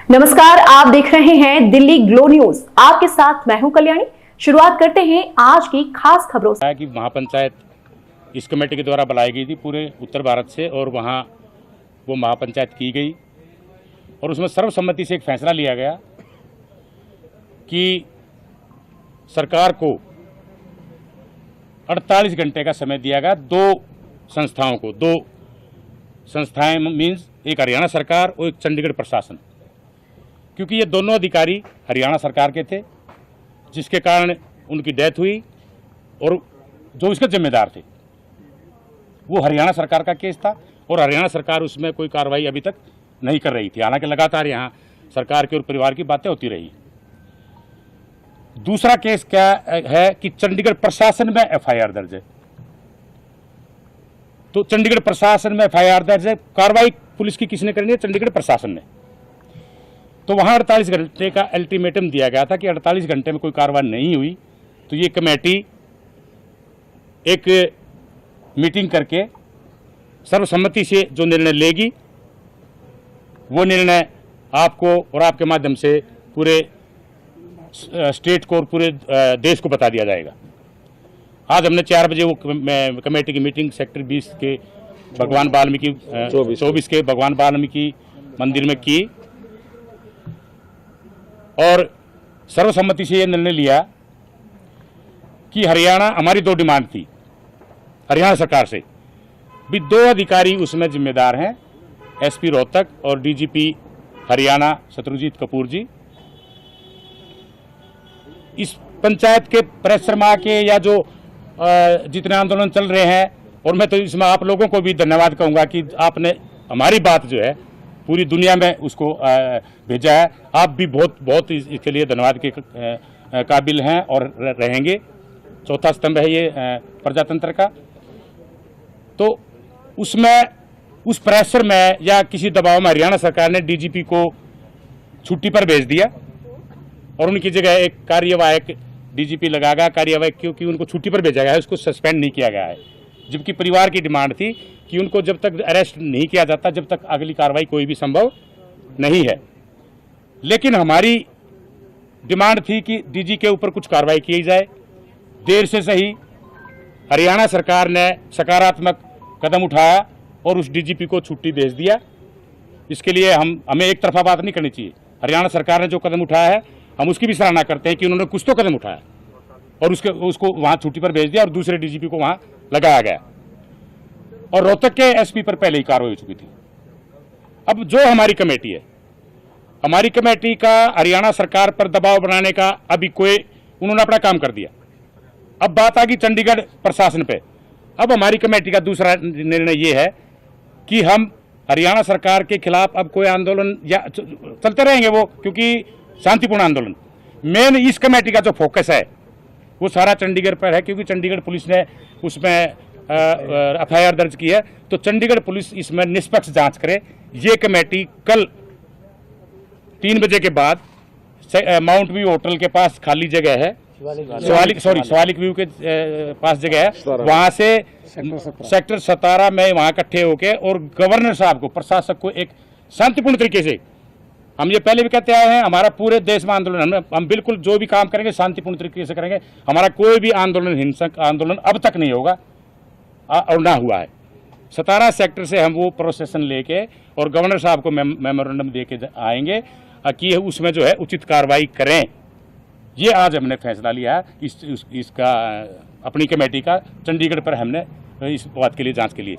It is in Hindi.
नमस्कार, आप देख रहे हैं दिल्ली ग्लो न्यूज। आपके साथ मैं हूं कल्याणी। शुरुआत करते हैं आज की खास खबरों से। कि महापंचायत इस कमेटी के द्वारा बुलाई गई थी पूरे उत्तर भारत से, और वहाँ वो महापंचायत की गई और उसमें सर्वसम्मति से एक फैसला लिया गया कि सरकार को 48 घंटे का समय दिया गया। दो संस्थाएं मीन्स एक हरियाणा सरकार और एक चंडीगढ़ प्रशासन, क्योंकि ये दोनों अधिकारी हरियाणा सरकार के थे, जिसके कारण उनकी डेथ हुई और जो इसके जिम्मेदार थे वो हरियाणा सरकार का केस था और हरियाणा सरकार उसमें कोई कार्रवाई अभी तक नहीं कर रही थी। हालांकि लगातार यहाँ सरकार के और परिवार की बातें होती रही। दूसरा केस क्या है कि चंडीगढ़ प्रशासन में एफआईआर दर्ज है। तो चंडीगढ़ प्रशासन में एफआईआर दर्ज है, कार्रवाई पुलिस की किसने करनी है? चंडीगढ़ प्रशासन ने। तो वहाँ 48 घंटे का अल्टीमेटम दिया गया था कि 48 घंटे में कोई कार्रवाई नहीं हुई तो ये कमेटी एक मीटिंग करके सर्वसम्मति से जो निर्णय लेगी वो निर्णय आपको और आपके माध्यम से पूरे स्टेट को और पूरे देश को बता दिया जाएगा। आज हमने 4 बजे वो कमेटी की मीटिंग सेक्टर 20 के भगवान वाल्मीकि 24 के भगवान वाल्मीकि मंदिर में की और सर्वसम्मति से ये निर्णय लिया कि हरियाणा, हमारी 2 डिमांड थी हरियाणा सरकार से भी। 2 अधिकारी उसमें जिम्मेदार हैं, एसपी रोहतक और डीजीपी हरियाणा शत्रुजीत कपूर जी। इस पंचायत के परिश्रमा के या जो जितने आंदोलन चल रहे हैं, और मैं तो इसमें आप लोगों को भी धन्यवाद कहूँगा कि आपने हमारी बात जो है पूरी दुनिया में उसको भेजा है। आप भी बहुत इसके लिए धन्यवाद के काबिल हैं और रहेंगे। चौथा स्तंभ है ये प्रजातंत्र का। तो उसमें उस प्रेशर में या किसी दबाव में हरियाणा सरकार ने डीजीपी को छुट्टी पर भेज दिया और उनकी जगह एक कार्यवाहक डीजीपी लगा गया। कार्यवाहक क्योंकि उनको छुट्टी पर भेजा गया है, उसको सस्पेंड नहीं किया गया है, जबकि परिवार की डिमांड थी कि उनको जब तक अरेस्ट नहीं किया जाता जब तक अगली कार्रवाई कोई भी संभव नहीं है। लेकिन हमारी डिमांड थी कि डीजी के ऊपर कुछ कार्रवाई की जाए। देर से सही हरियाणा सरकार ने सकारात्मक कदम उठाया और उस डीजीपी को छुट्टी भेज दिया। इसके लिए हमें एक तरफा बात नहीं करनी चाहिए। हरियाणा सरकार ने जो कदम उठाया है हम उसकी भी सराहना करते हैं कि उन्होंने कुछ तो कदम उठाया और उसको वहाँ छुट्टी पर भेज दिया और दूसरे डीजीपी को वहाँ लगाया गया। और रोहतक के एसपी पर पहले ही कार्रवाई हो चुकी थी। अब जो हमारी कमेटी है, हमारी कमेटी का हरियाणा सरकार पर दबाव बनाने का अभी उन्होंने अपना काम कर दिया। अब बात आ गई चंडीगढ़ प्रशासन पे। अब हमारी कमेटी का दूसरा निर्णय ये है कि हम हरियाणा सरकार के खिलाफ अब कोई आंदोलन या चलते रहेंगे वो, क्योंकि शांतिपूर्ण आंदोलन। मेन इस कमेटी का जो फोकस है वो सारा चंडीगढ़ पर है, क्योंकि चंडीगढ़ पुलिस ने उसमें एफआईआर दर्ज की है। तो चंडीगढ़ पुलिस इसमें निष्पक्ष जांच करे। ये कमेटी कल 3 बजे के बाद माउंट व्यू होटल के पास खाली जगह है, शिवालिक व्यू के पास जगह है, वहां से सेक्टर 17 में वहां इकट्ठे होके और गवर्नर साहब को, प्रशासक को एक शांतिपूर्ण तरीके से, हम ये पहले भी कहते आए हैं, हमारा पूरे देश में आंदोलन, हम बिल्कुल जो भी काम करेंगे शांतिपूर्ण तरीके से करेंगे। हमारा कोई भी आंदोलन, हिंसक आंदोलन अब तक नहीं होगा और ना हुआ है। 17 सेक्टर से हम वो प्रोसेसन लेके और गवर्नर साहब को मेमोरेंडम दे के आएंगे कि उसमें जो है उचित कार्रवाई करें। ये आज हमने फैसला लिया है इसका अपनी कमेटी का चंडीगढ़ पर हमने इस बात के लिए जांच के लिए।